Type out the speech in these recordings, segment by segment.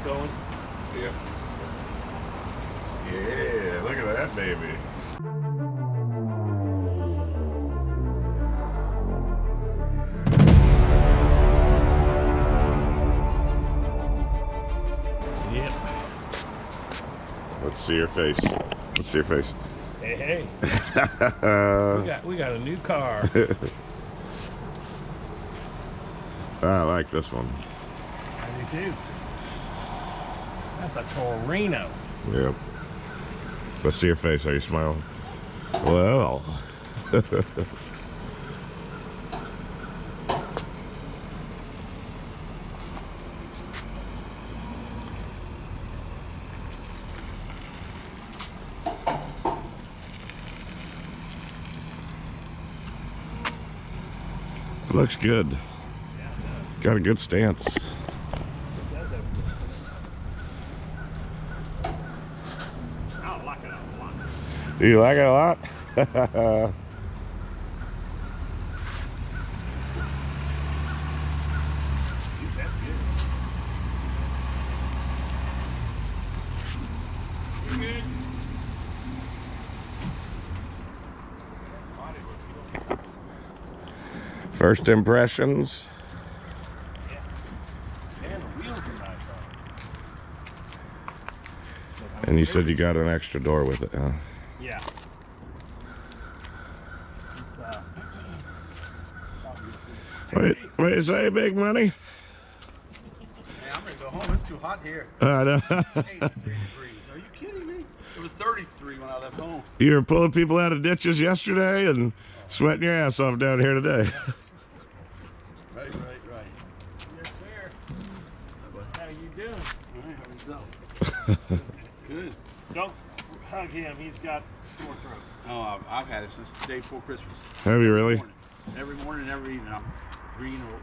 going. Yeah. Yeah, look at that baby. Yep. Let's see your face. Let's see your face. Hey, hey. we got a new car. I like this one. I do too. That's a Torino. Yep. Let's see your face. Are you smiling? Well. Looks good. Got a good stance. I like it a lot. Do you like it a lot? That's good. You good? First impressions. Yeah. And the wheels are nice on it. And you said you got an extra door with it, huh? Yeah. Wait, say big money? Hey, I'm ready to go home. It's too hot here. I know. 83 degrees. Are you kidding me? It was 33 when I left home. You were pulling people out of ditches yesterday and sweating your ass off down here today. Right. Yes, sir. How you doing? All right, how yourself? Good. Don't hug him. He's got sore throat. Oh, I've had it since the day before Christmas. Have you really? Every morning and every evening, I'm green or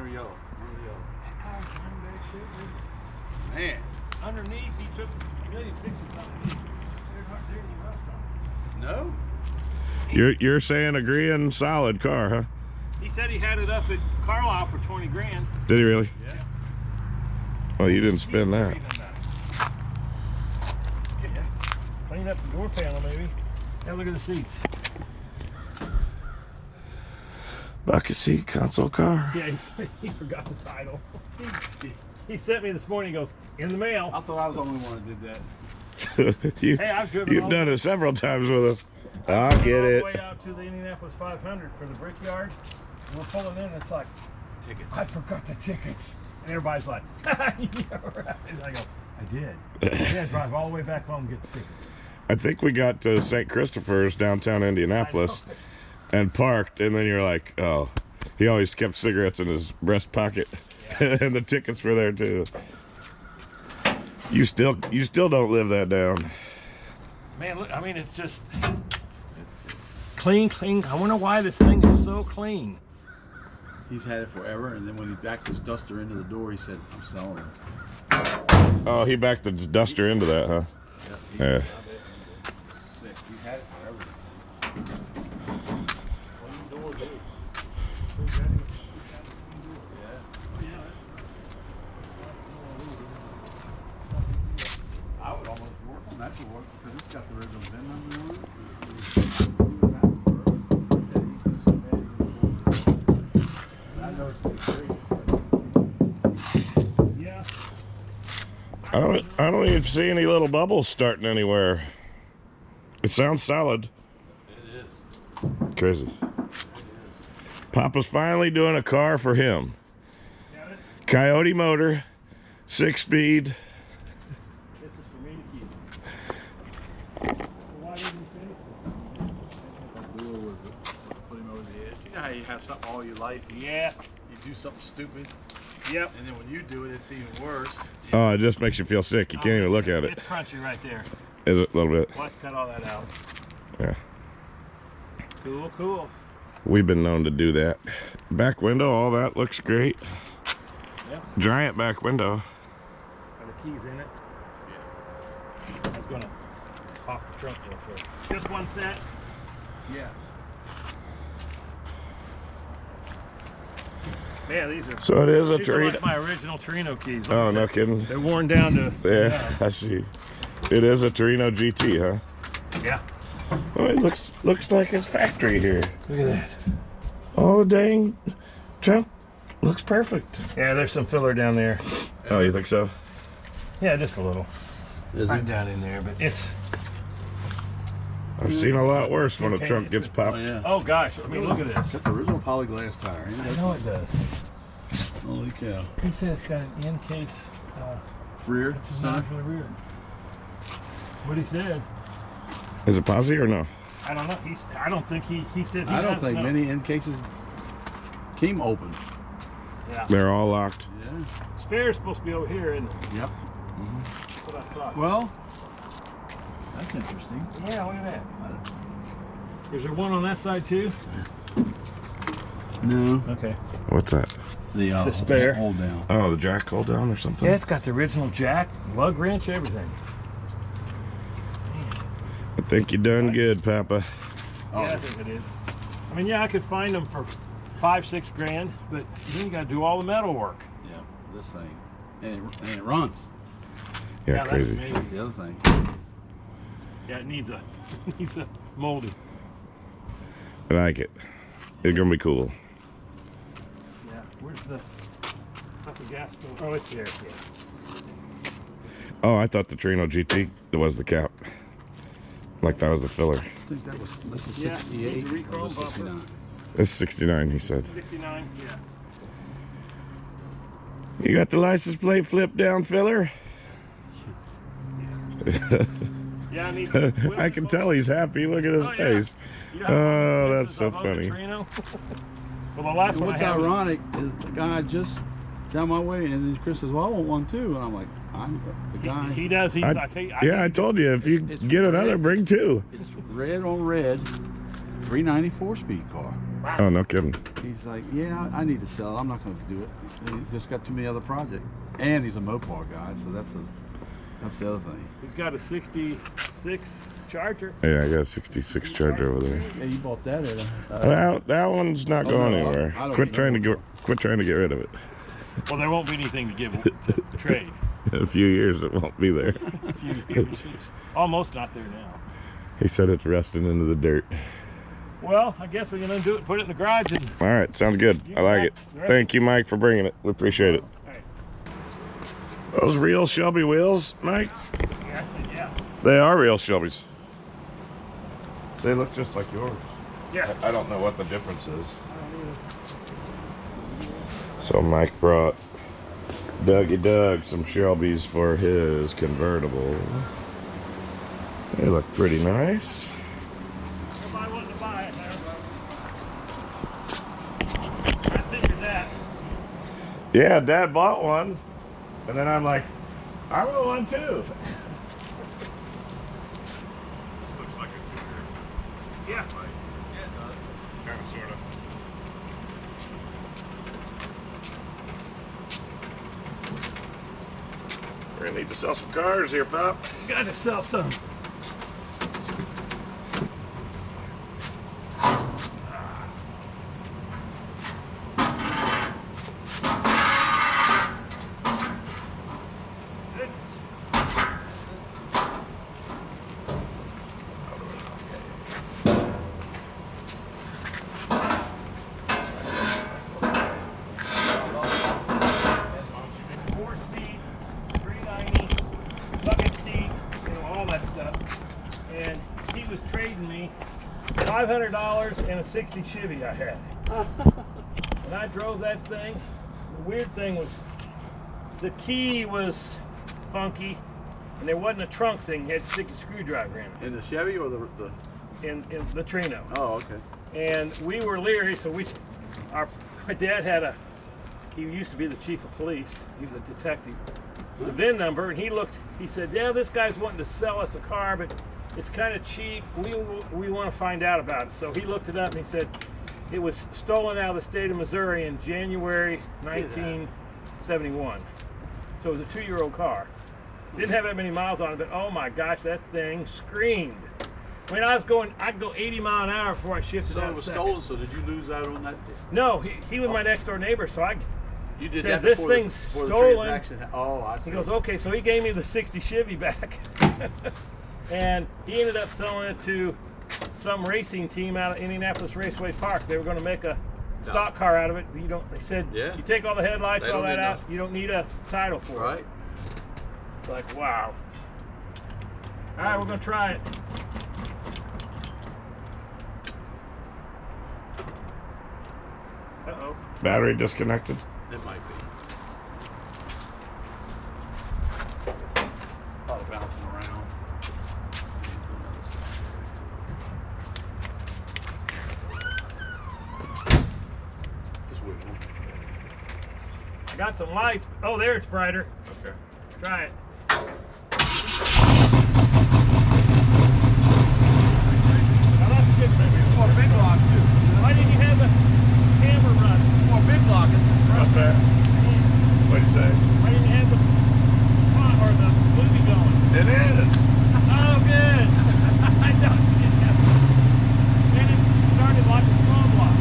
yellow. One or the other. That car's running that shit, dude. Man, Underneath, he took a million pictures underneath. There's any rust on no. You're saying a green solid car, huh? it. He said he had it up at Carlisle for 20 grand. Did he really? Yeah. Well, you didn't spend that. Yeah. Clean up the door panel, maybe. Have a look at the seats. Bucket seat, console car. Yeah, he forgot the title. He sent me this morning. He goes, in the mail. I thought I was the only one that did that. Hey, I've driven You've all done it several times with us. I I've get all the it. way out to the Indianapolis 500 for the Brickyard. And we're pulling in, and it's like, Tickets. I forgot the tickets. And everybody's like, yeah, right. And I go, I did. Yeah, drive all the way back home and get the tickets. I think we got to St. Christopher's, downtown Indianapolis, and parked, and then you're like, oh, he always kept cigarettes in his breast pocket, Yeah. and the tickets were there too. You still don't live that down. Man, look, I mean, it's just clean. I wonder why this thing is so clean. He's had it forever, and then when he backed his duster into the door, he said, I'm selling this. Oh, he backed the duster into that, huh? Yeah. Sick. He had it forever. I would almost work on that door because it's got the original VIN number on it. I know it's pretty great. Yeah. I don't even see any little bubbles starting anywhere. It sounds solid. It is. Crazy. It is. Papa's finally doing a car for him. Yeah, Coyote motor, 6-speed. this is for me to keep. Why didn't you finish That door would put him over the edge. You know how you have something all your life, it? Yeah. you do something stupid, Yep. and then when you do it, it's even worse. Oh, it just makes you feel sick. You can't even look at it. It's crunchy right there. Is it a little bit? We'll have to cut all that out. Yeah. Cool, cool. We've been known to do that. Back window, all that looks great. Yep. Giant back window. Are the keys in it? Yeah. I was gonna pop the trunk real quick. Just one set. Yeah. Yeah, these are. So it is a these are Torino. like my original Torino keys. Look Oh, at no that. kidding. They're worn down to. Yeah, I see. It is a Torino GT, huh? Yeah. Oh, it looks like it's factory here. Look at that. Oh, the dang trunk looks perfect. Yeah, there's some filler down there. Oh, you think so? Yeah, just a little. Is Right it? down in there, but it's. I've seen a lot worse when a trunk gets Oh popped. yeah. Oh gosh, I mean, look at this. Got the original polyglass tire. Ain't I that know it something? does. Holy cow. He said it's got an in case. Rear. Which is center. not really weird. What he said. Is it posi or no? I don't know. I don't think he said. He I don't doesn't think know. many end cases came open. Yeah. They're all locked. Yeah. Spare's supposed to be over here, isn't it? Yep. That's what I thought. Well, that's interesting. Yeah, look at that. Is there one on that side too? No. Okay. What's that? The spare. hold down. Oh, the jack hold down or something? Yeah, it's got the original jack, lug wrench, everything. I think you done good, Papa. Oh. Yeah, I think it is. I mean, yeah, I could find them for $5-6 grand, but then you got to do all the metal work. Yeah. This thing, and it runs. Yeah, that's crazy. amazing. That's the other thing. Yeah, it needs a molding. I like it. It's gonna be cool. Yeah, where's the gas filter? Oh, it's there. Yeah. Oh, I thought the Torino GT was the cap. Like that was the filler. I think this is Yeah, 68 needs a or rechrome this bumper. 69. It's 69, he said. 69. Yeah. You got the license plate flip down filler? Yeah, I need. I can tell he's happy. Look at his Oh, yeah. face. You Oh, know, that's so I've owned a funny. Torino. Well, the last And one what's I had was- ironic is the guy just down my way, and then Chris says, "Well, I want one too," and I'm like, "I'm the guy." He does. He's like, hey, Yeah, I told you if you It's get another, red. bring two. It's red on red, 394 speed car. Oh, no kidding. He's like, "Yeah, I need to sell it. I'm not going to do it. He just got too many other projects." And he's a Mopar guy, so that's the other thing. He's got a 66 Charger. Yeah, I got a 66 Charger over there. Yeah, you bought that at That one's not Oh, going no, anywhere. I don't Quit even trying to know. quit trying to get rid of it. Well, there won't be anything to give to trade. In a few years, it won't be there. A few years. It's almost not there now. He said it's rusting into the dirt. Well, I guess we're gonna do it. Put it in the garage and. All right, sounds good. I like it. Thank you, Mike, for bringing it. We appreciate it. All right. Those real Shelby wheels, Mike? Yeah, yeah. They are real Shelbys. They look just like yours. Yeah. I don't know what the difference is. So Mike brought Doug some Shelbys for his convertible. They look pretty nice. Everybody wanted to buy it there. I figured that. Yeah, Dad bought one. And then I'm like, I want one too. This looks like a cougar. Yeah. Yeah, it does. Kind of, sort of. We're gonna need to sell some cars here, Pop. Got to sell some. $500 and a 60 Chevy I had. And I drove that thing. The weird thing was the key was funky and there wasn't a trunk thing. You had to stick a screwdriver in it. In the Chevy or the In the Torino. Oh, okay. And we were leery, so my dad had he used to be the chief of police. He was a detective. The VIN number, and he said, yeah, this guy's wanting to sell us a car, but it's kind of cheap. We want to find out about it. So he looked it up and he said it was stolen out of the state of Missouri in January 1971. So it was a 2-year-old car. Didn't have that many miles on it, but oh my gosh, that thing screamed. I mean, I'd go 80 mile an hour before I shifted So out it was second. stolen. So did you lose out on that? No, he was my next door neighbor, so You did said, that "This before thing's before the stolen." transaction. Oh, I see. He goes, okay, so he gave me the 60 Chevy back. And he ended up selling it to some racing team out of Indianapolis Raceway Park. They were going to make a stock car out of it. They said, Yeah. you take all the headlights, They all don't that need out, you don't need a title for it. Right. It's like, wow. All right, we're going to try it. Uh-oh. Battery disconnected. It might be. Probably bouncing around. Just wiggle. I got some lights. Oh, there it's brighter. Okay. Try it. Now that's good, baby. More big lock too. Why didn't you have the camera run? More big lock. What's that? What'd you say? Why didn't you have the or the movie going? It is. Oh, good. I thought you didn't have it. And it started like a small block.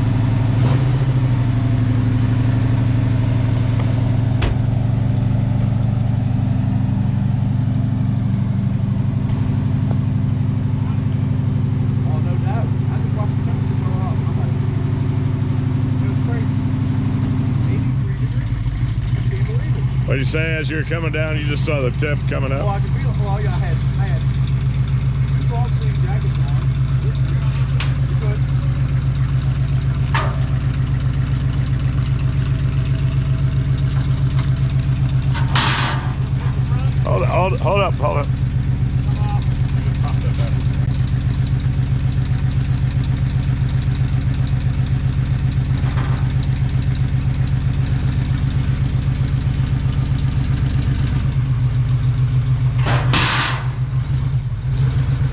Oh, no doubt. I just watched the temperature go up. I'm like, it was crazy. 83 degrees. I can't believe it. What'd you say as you were coming down? You just saw the tip coming Oh, up? I could feel it. Well, yeah, I had 2 long sleeve jackets on. You're good. Hold up.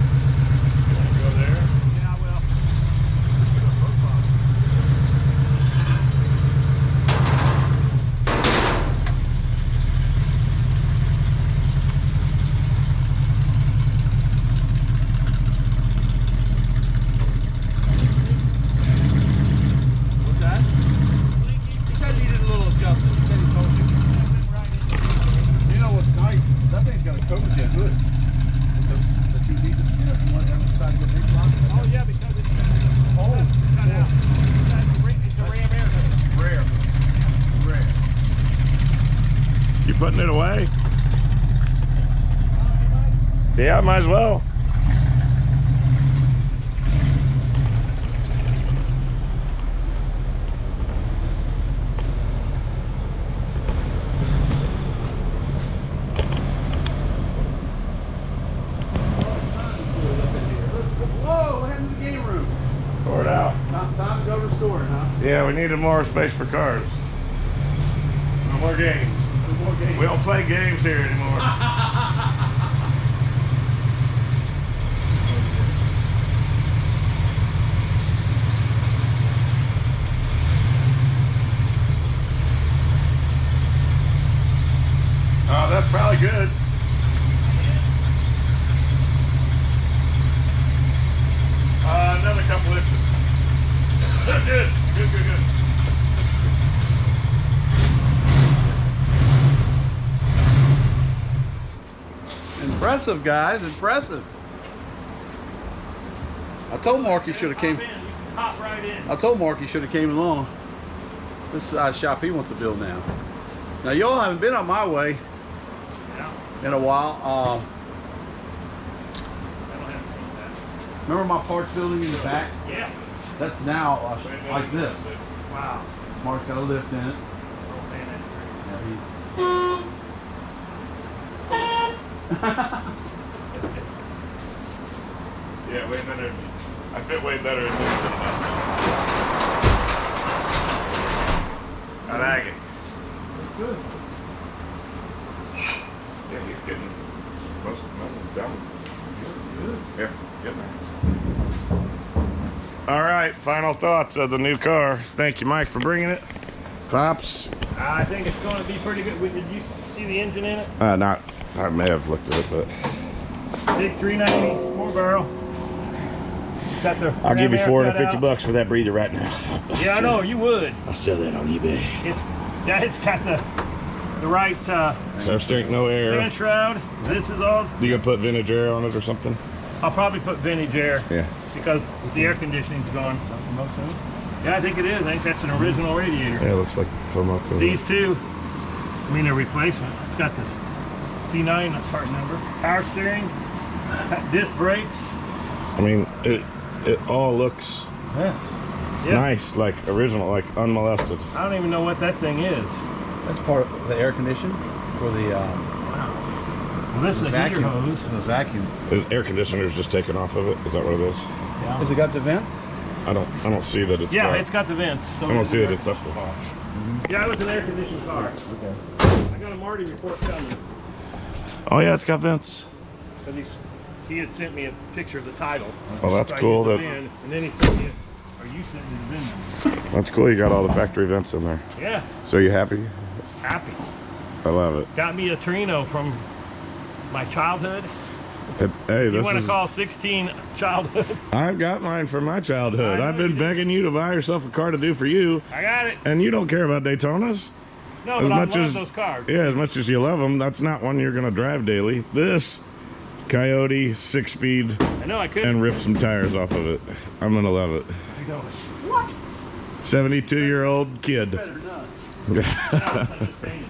Go there. Yeah, I will. What's that? He said he needed a little adjustment. He said he told you. You know what's nice? That thing's got a cover jet hood. That you need to, if you want to decide to go big block. Oh, yeah, because it's cut out. It's a Ram air hood. Rare. Rare. You putting it away? Yeah, might as well. Whoa, what happened to the game room? Pour it out. Time to go to the store, huh? Yeah, we needed more space for cars. No more games. No more games. We don't play games here anymore. Oh, that's probably good. Another couple inches. Good. Impressive, guys. Impressive. I told Mark he should have came. Hop in, you can hop right in. I told Mark he should have came along. This is shop he wants to build now. Now y'all haven't been on my way Yeah, in a while. I don't have seen that. Remember my parts building in the back? Yeah. That's now like this. Wow. Mark's got a lift in it. Oh, man, that's great. Yeah, way better. I fit way better in this than last time. I like it. That's good. Yeah, he's getting most of the money done. Good. Yeah, getting there. All right, final thoughts of the new car. Thank you, Mike, for bringing it. Pops? I think it's going to be pretty good. Did you see the engine in it? Not. I may have looked at it, but Big 390 4 barrel. got the. I'll give you ram air cut out. $450 for that breather right now. Yeah, I know you would. I'll sell that on eBay. It's got the right Air stink, no air. fan shroud. This is all. You gonna put vintage air on it or something? I'll probably put vintage air. Yeah. Because the air conditioning's gone. Yeah, I think it is. I think that's an original radiator. Yeah, it looks like Fomoco. These two, I mean, a replacement. It's got this C9, that's part number. Power steering, disc brakes. I mean, it all looks Yes. Yeah. nice, like original, like unmolested. I don't even know what that thing is. That's part of the air condition for the Well, this is a heater vacuum. hose. The vacuum. Is air conditioner's just taken off of it? Is that what it is? Has it got the vents? I don't see that it's. Yeah, got, it's got the vents. So I don't see that it's up there. Yeah, it's an air conditioned car. Okay. I got a Marty report coming. Oh yeah, it's got vents. Because he had sent me a picture of the title. Well, that's So I cool. used the That VIN, and then he sent me, or you sent me the VIN number. that's cool. You got all the factory vents in there. Yeah, So you happy? happy. I love it. Got me a Torino from my childhood. Hey, You this want to is. call 16 childhood? I've got mine from my childhood. I know I've been you do. begging you to buy yourself a car to do for you, I got it. and you don't care about Daytonas. No, As but I much love as- those cars. Yeah, as much as you love them, that's not one you're gonna drive daily. This Coyote 6-speed I know I could. and rip some tires off of it. I'm gonna love it. I know. 72-year-old kid. Better not. No, I just painted.